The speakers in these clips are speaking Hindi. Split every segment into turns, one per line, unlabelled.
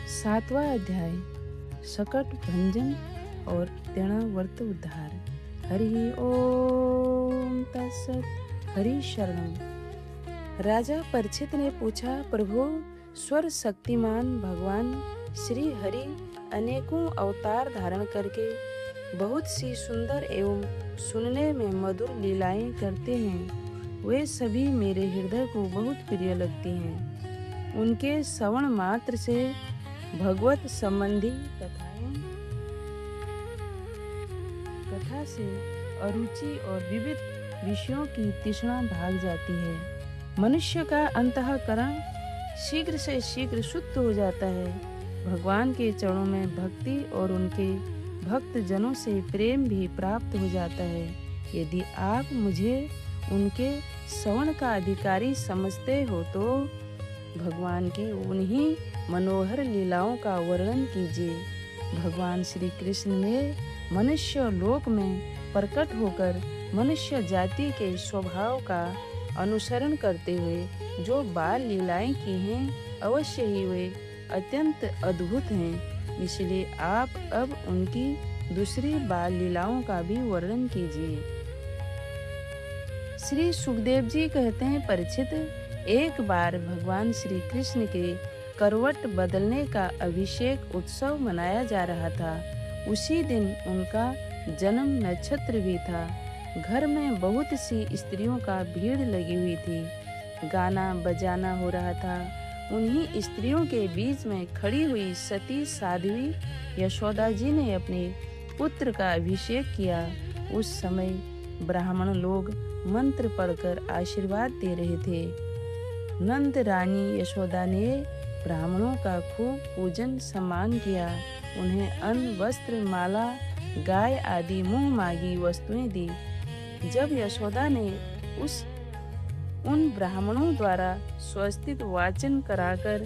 सातवां अध्याय सकट भंजन और तृणावर्त उद्धार। हरि ओम तत्सत। हरि शरणम। राजा परीक्षित ने पूछा, प्रभु, स्वर शक्तिमान भगवान श्री हरि अनेकों अवतार धारण करके बहुत सी सुंदर एवं सुनने में मधुर लीलाएं करते हैं। वे सभी मेरे हृदय को बहुत प्रिय लगती हैं। उनके श्रवण मात्र से भगवत संबंधी कथा से अरुचि और विविध विषयों की तृष्णा भाग जाती है। मनुष्य का अंतःकरण शीघ्र से शीघ्र शुद्ध हो जाता है। भगवान के चरणों में भक्ति और उनके भक्त जनों से प्रेम भी प्राप्त हो जाता है। यदि आप मुझे उनके श्रवण का अधिकारी समझते हो तो भगवान की उन्हीं मनोहर लीलाओं का वर्णन कीजिए। भगवान श्री कृष्ण ने मनुष्य लोक में प्रकट होकर मनुष्य जाति के स्वभाव का अनुसरण करते हुए जो बाल लीलाएं की हैं, अवश्य ही वे अत्यंत अद्भुत हैं। इसलिए आप अब उनकी दूसरी बाल लीलाओं का भी वर्णन कीजिए। श्री सुखदेव जी कहते हैं, परीक्षित, एक बार भगवान श्री कृष्ण के करवट बदलने का अभिषेक उत्सव मनाया जा रहा था। उसी दिन उनका जन्म नक्षत्र भी था। घर में बहुत सी स्त्रियों का भीड़ लगी हुई थी। गाना बजाना हो रहा था। उन्हीं स्त्रियों के बीच में खड़ी हुई सती साध्वी यशोदा जी ने अपने पुत्र का अभिषेक किया। उस समय ब्राह्मण लोग मंत्र पढ़कर आशीर्वाद दे रहे थे। नंद रानी यशोदा ने ब्राह्मणों का खूब पूजन सम्मान किया। उन्हें अन्न, वस्त्र, माला, गाय आदि मुंह मांगी वस्तुएं दी। जब यशोदा ने उन ब्राह्मणों द्वारा स्वस्तिक वाचन कराकर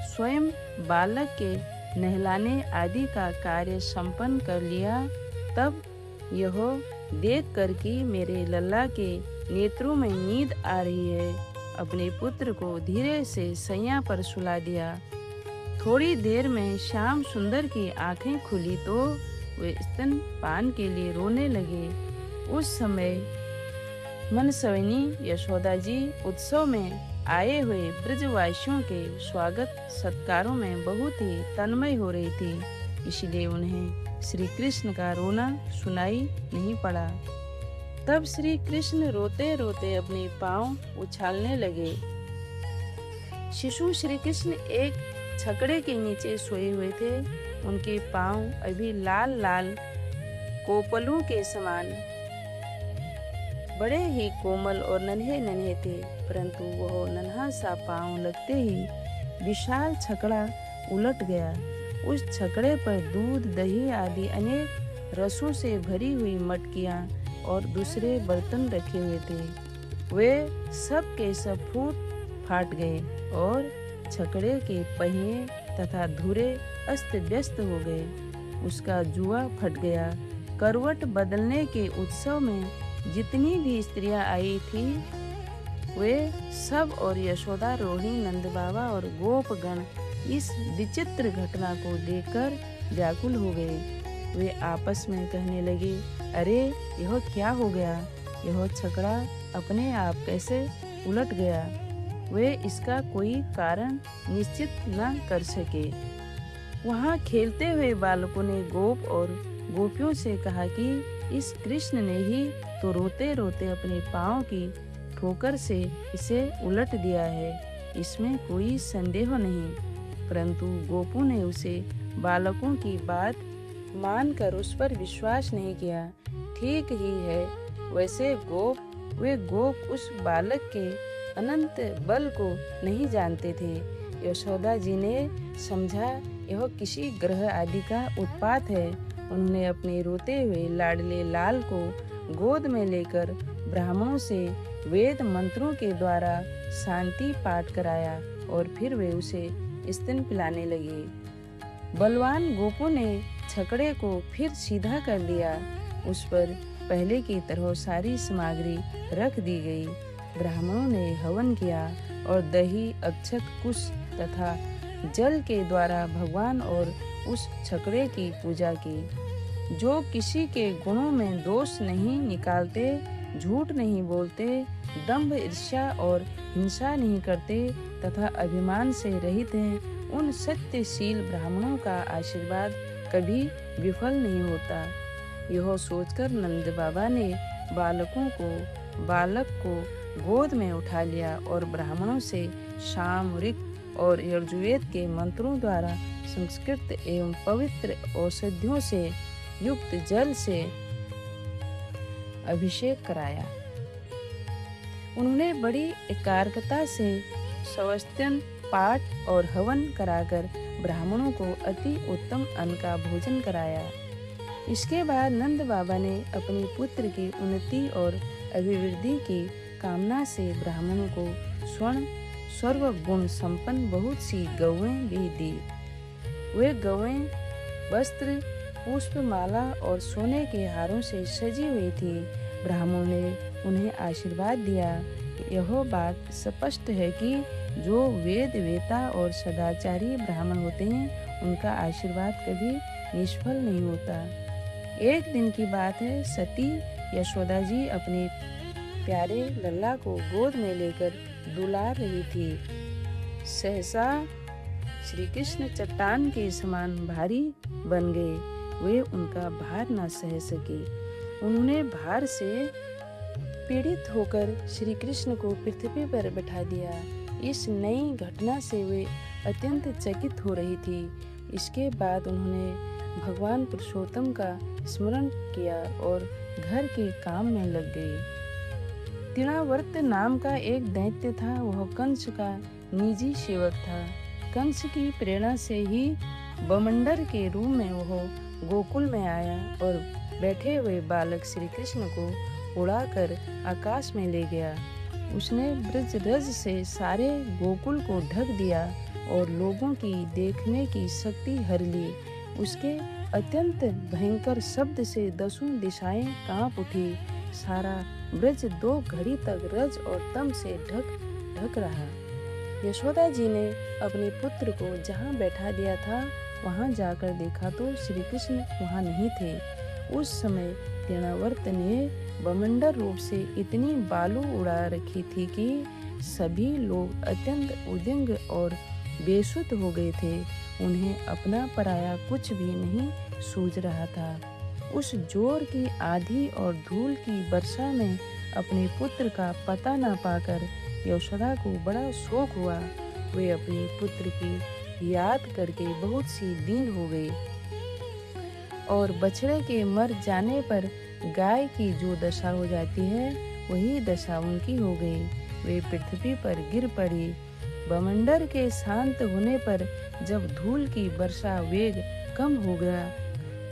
स्वयं बालक के नहलाने आदि का कार्य संपन्न कर लिया, तब यह देख कर कि मेरे लल्ला के नेत्रों में नींद आ रही है, अपने पुत्र को धीरे से सैया पर सुला दिया। थोड़ी देर में श्याम सुंदर की आंखें खुली तो वे स्तन पान के लिए रोने लगे। उस समय मनसविनी यशोदा जी उत्सव में आए हुए ब्रजवासियों के स्वागत सत्कारों में बहुत ही तन्मय हो रही थी। इसलिए उन्हें श्री कृष्ण का रोना सुनाई नहीं पड़ा। तब श्री कृष्ण रोते रोते अपने पांव उछालने लगे। शिशु श्री कृष्ण एक छकड़े के नीचे सोए हुए थे। उनके पांव अभी लाल लाल कोपलों के समान बड़े ही कोमल और नन्हे नन्हे थे, परंतु वह नन्हा सा पांव लगते ही विशाल छकड़ा उलट गया। उस छकड़े पर दूध, दही आदि अनेक रसों से भरी हुई मटकियां और दूसरे बर्तन रखे हुए थे। वे सब के सब फूट फाट गए और छकड़े के पहिए तथा धुरे अस्त व्यस्त हो गए। उसका जुआ फट गया। करवट बदलने के उत्सव में जितनी भी स्त्रियां आई थी, वे सब और यशोदा, रोहिणी, नंद बाबा और गोपगण इस विचित्र घटना को देखकर व्याकुल हो गए। वे आपस में कहने लगे, अरे यह क्या हो गया? यह छकड़ा अपने आप कैसे उलट गया? वे इसका कोई कारण निश्चित न कर सके। वहाँ खेलते हुए बालकों ने गोप और गोपियों से कहा कि इस कृष्ण ने ही तो रोते रोते अपने पाँव की ठोकर से इसे उलट दिया है, इसमें कोई संदेह नहीं। परंतु गोपों ने उसे बालकों की बात मानकर उस पर विश्वास नहीं किया। ठीक ही है, वैसे वे गोप उस बालक के अनंत बल को नहीं जानते थे। यशोदा जी ने समझा यह किसी ग्रह आदि का उत्पात है। उन्होंने अपने रोते हुए लाडले लाल को गोद में लेकर ब्राह्मणों से वेद मंत्रों के द्वारा शांति पाठ कराया और फिर वे उसे स्तन पिलाने लगे। बलवान गोपों ने छकड़े को फिर सीधा कर दिया। उस पर पहले की तरह सारी सामग्री रख दी गई। ब्राह्मणों ने हवन किया और दही, अक्षत, कुश तथा जल के द्वारा भगवान और उस छकड़े की पूजा की। जो किसी के गुणों में दोष नहीं निकालते, झूठ नहीं बोलते, दंभ, ईर्ष्या और हिंसा नहीं करते तथा अभिमान से रहित हैं, उन सत्यशील ब्राह्मणों का आशीर्वाद कभी विफल नहीं होता। यह सोचकर नंद बाबा ने बालक को गोद में उठा लिया और ब्राह्मणों से शाम, ऋक् और यजुर्वेद के मंत्रों द्वारा संस्कृत एवं पवित्र औषधियों से युक्त जल से अभिषेक कराया। उन्होंने बड़ी एकाग्रता से सवस्त्यन, पाठ और हवन कराकर ब्राह्मणों को अति उत्तम अन्न का भोजन कराया। इसके बाद नंद बाबा ने अपने पुत्र की उन्नति और अभिवृद्धि की कामना से ब्राह्मणों को स्वर्ण सर्व गुण संपन्न बहुत सी गौएं भी दी। वे गौएं वस्त्र, पुष्प, माला और सोने के हारों से सजी हुई थी। ब्राह्मणों ने उन्हें आशीर्वाद दिया। यह बात स्पष्ट है कि जो वेद वेता और सदाचारी ब्राह्मण होते हैं, उनका आशीर्वाद कभी निष्फल नहीं होता। एक दिन की बात है, सती यशोदा जी अपने प्यारे लल्ला को गोद में लेकर दुलार रही थी। सहसा श्री कृष्ण चट्टान के समान भारी बन गए। वे उनका भार न सह सके। उन्होंने भार से पीड़ित होकर श्री कृष्ण को पृथ्वी पर बैठा दिया। इस नई घटना से वे अत्यंत चकित हो रही थी। इसके बाद उन्होंने भगवान पुरुषोत्तम का स्मरण किया और घर के काम में लग गए। तिणावर्त नाम का एक दैत्य था। वह कंस का निजी सेवक था। कंस की प्रेरणा से ही बमंडर के रूप में वह गोकुल में आया और बैठे हुए बालक श्री कृष्ण को उड़ाकर आकाश में ले गया। उसने ब्रज रज से सारे गोकुल को ढक दिया और लोगों की देखने की शक्ति हर ली। उसके अत्यंत भयंकर शब्द से 10 दिशाएं कांप उठी। सारा ब्रज 2 घड़ी तक रज और तम से ढक रहा। यशोदा जी ने अपने पुत्र को जहाँ बैठा दिया था, वहाँ जाकर देखा तो श्री कृष्ण वहाँ नहीं थे। उस समय तिणावर्त ने बमंडर रूप से इतनी बालू उड़ा रखी थी कि सभी लोग अत्यंत उदंग और बेसुध हो गए थे। उन्हें अपना पराया कुछ भी नहीं सूझ रहा था। उस जोर की आंधी और धूल की वर्षा में अपने पुत्र का पता न पाकर यशोदा को बड़ा शोक हुआ। वे अपने पुत्र की याद करके बहुत सी दिन हो गई और बछड़े के मर जाने पर गाय की जो दशा हो जाती है, वही दशा उनकी हो गई। वे पृथ्वी पर गिर पड़ी। बमंडर के शांत होने पर जब धूल की वर्षा वेग कम हो गया,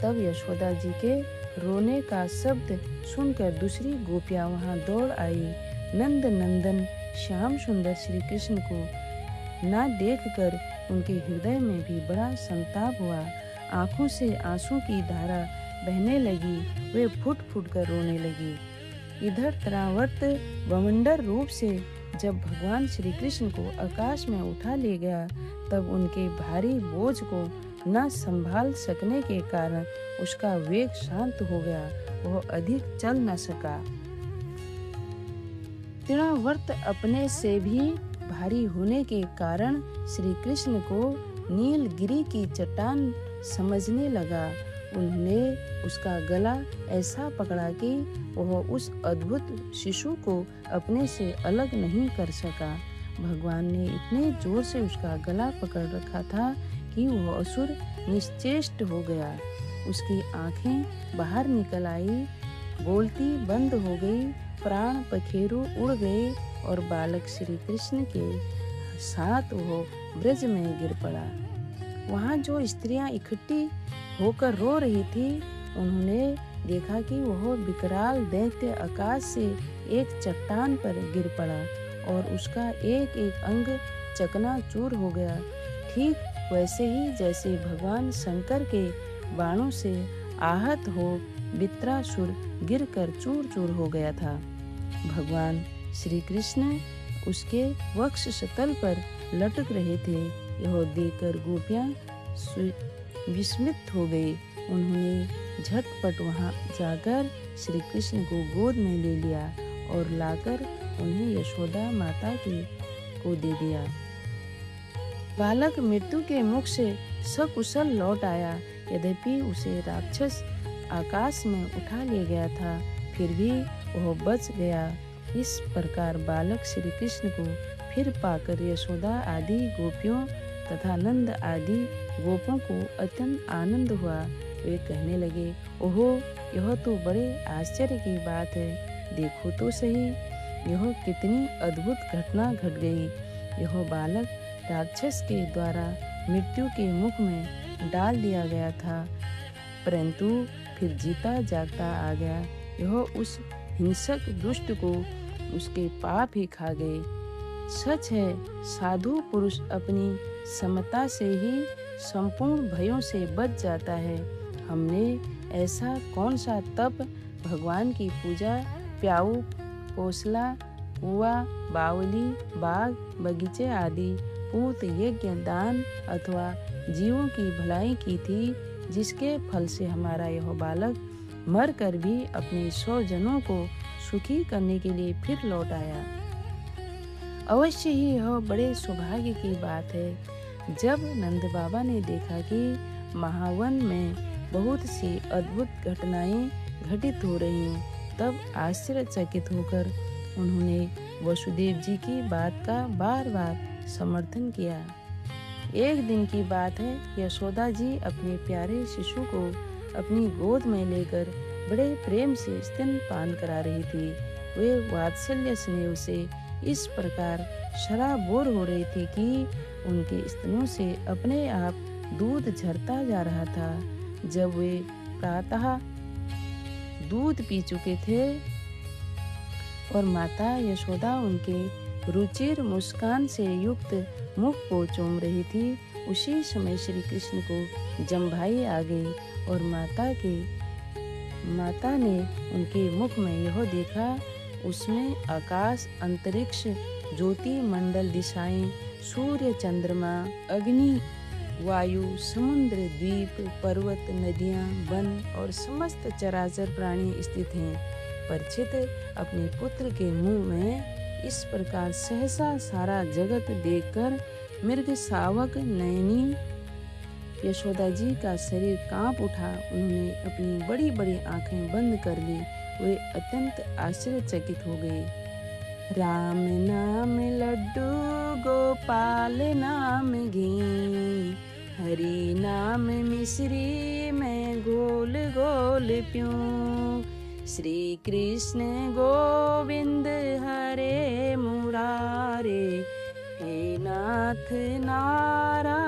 तब यशोदा जी के रोने का शब्द सुनकर दूसरी गोपियां वहां दौड़ आई। नंद नंदन श्याम सुंदर श्री कृष्ण को ना देखकर उनके हृदय में भी बड़ा संताप हुआ। आंखों से आंसू की धारा बहने लगी। वे फुट फुट कर रोने लगी। इधर तिणावर्त बमंडर रूप से जब भगवान श्री कृष्ण को आकाश में उठा ले गया, तब उनके भारी बोझ को न संभाल सकने के कारण उसका वेग शांत हो गया। वह अधिक चल न सका। तिणावर्त अपने से भी भारी होने के कारण श्री कृष्ण को नीलगिरी की चट्टान समझने लगा। उन्होंने उसका गला ऐसा पकड़ा कि वह उस अद्भुत शिशु को अपने से अलग नहीं कर सका। भगवान ने इतने जोर से उसका गला पकड़ रखा था कि वह असुर निश्चेष्ट हो गया। उसकी आंखें बाहर निकल आई, बोलती बंद हो गई, प्राण पखेरु उड़ गए और बालक श्री कृष्ण के साथ वह ब्रज में गिर पड़ा। वहाँ जो स्त्रियां इकट्ठी होकर रो रही थी, उन्होंने देखा कि वह विकराल दैत्य आकाश से एक चट्टान पर गिर पड़ा और उसका एक एक अंग चकनाचूर हो गया, ठीक वैसे ही जैसे भगवान शंकर के बाणों से आहत हो वित्रासुर गिरकर चूर चूर हो गया था। भगवान श्री कृष्ण उसके वक्ष स्थल पर लटक रहे थे। यह देखकर गोपियाँ विस्मित हो गई। उन्होंने झटपट वहां जाकर श्री कृष्ण को गोद में ले लिया और लाकर उन्हें यशोदा माता को दे दिया। बालक मृत्यु के मुख से सकुशल लौट आया। यद्यपि उसे राक्षस आकाश में उठा ले गया था, फिर भी वह बच गया। इस प्रकार बालक श्री कृष्ण को फिर पाकर यशोदा आदि गोपियों तथा नंद आदि गोपों को अत्यंत आनंद हुआ। वे कहने लगे, ओहो, यह तो बड़े आश्चर्य की बात है। देखो तो सही, यह कितनी अद्भुत घटना घट गई। यह बालक राक्षस के द्वारा मृत्यु के मुख में डाल दिया गया था, परंतु फिर जीता जागता आ गया। यह उस हिंसक दुष्ट को उसके पाप ही खा गए। सच है, साधु पुरुष अपनी समता से ही संपूर्ण भयों से बच जाता है। हमने ऐसा कौन सा तप, भगवान की पूजा, प्याऊ, पोसला, कुआ, बावली, बाग, बगीचे आदि पूत, यज्ञ, दान अथवा जीवों की भलाई की थी, जिसके फल से हमारा यह बालक मर कर भी अपने 100 जनों को सुखी करने के लिए फिर लौट आया। अवश्य ही यह बड़े सौभाग्य की बात है। जब नंद बाबा ने देखा कि महावन में बहुत सी अद्भुत घटनाएं घटित हो रही हैं, तब आश्चर्यचकित होकर उन्होंने वसुदेव जी की बात का बार बार समर्थन किया। एक दिन की बात है, यशोदा जी अपने प्यारे शिशु को अपनी गोद में लेकर बड़े प्रेम से स्तनपान करा रही थी। वे वात्सल्य स्नेह से इस प्रकार शराबोर हो रही थी कि उनके स्तनों से अपने आप दूध झरता जा रहा था। जब वे प्रातः दूध पी चुके थे और माता यशोदा उनके रुचिर मुस्कान से युक्त मुख को चूम रही थी, उसी समय श्री कृष्ण को जम्भाई आ गई और माता ने उनके मुख में यह देखा, उसमें आकाश, अंतरिक्ष, ज्योति मंडल, दिशाएं, सूर्य, चंद्रमा, अग्नि, वायु, समुद्र, द्वीप, पर्वत, नदियां, वन और समस्त चराचर प्राणी स्थित हैं। परीक्षित अपने पुत्र के मुंह में इस प्रकार सहसा सारा जगत देखकर मृग शावक नयनी यशोदा जी का शरीर कांप उठा। उन्होंने अपनी बड़ी बड़ी आंखें बंद कर ली। वे अत्यंत आश्चर्यचकित हो गए। राम नाम लड्डू, गोपाल नाम घी, हरि नाम मिश्री में घोल घोल प्यूं। श्री कृष्ण गोविंद हरे मुरारे, हे नाथ नारायण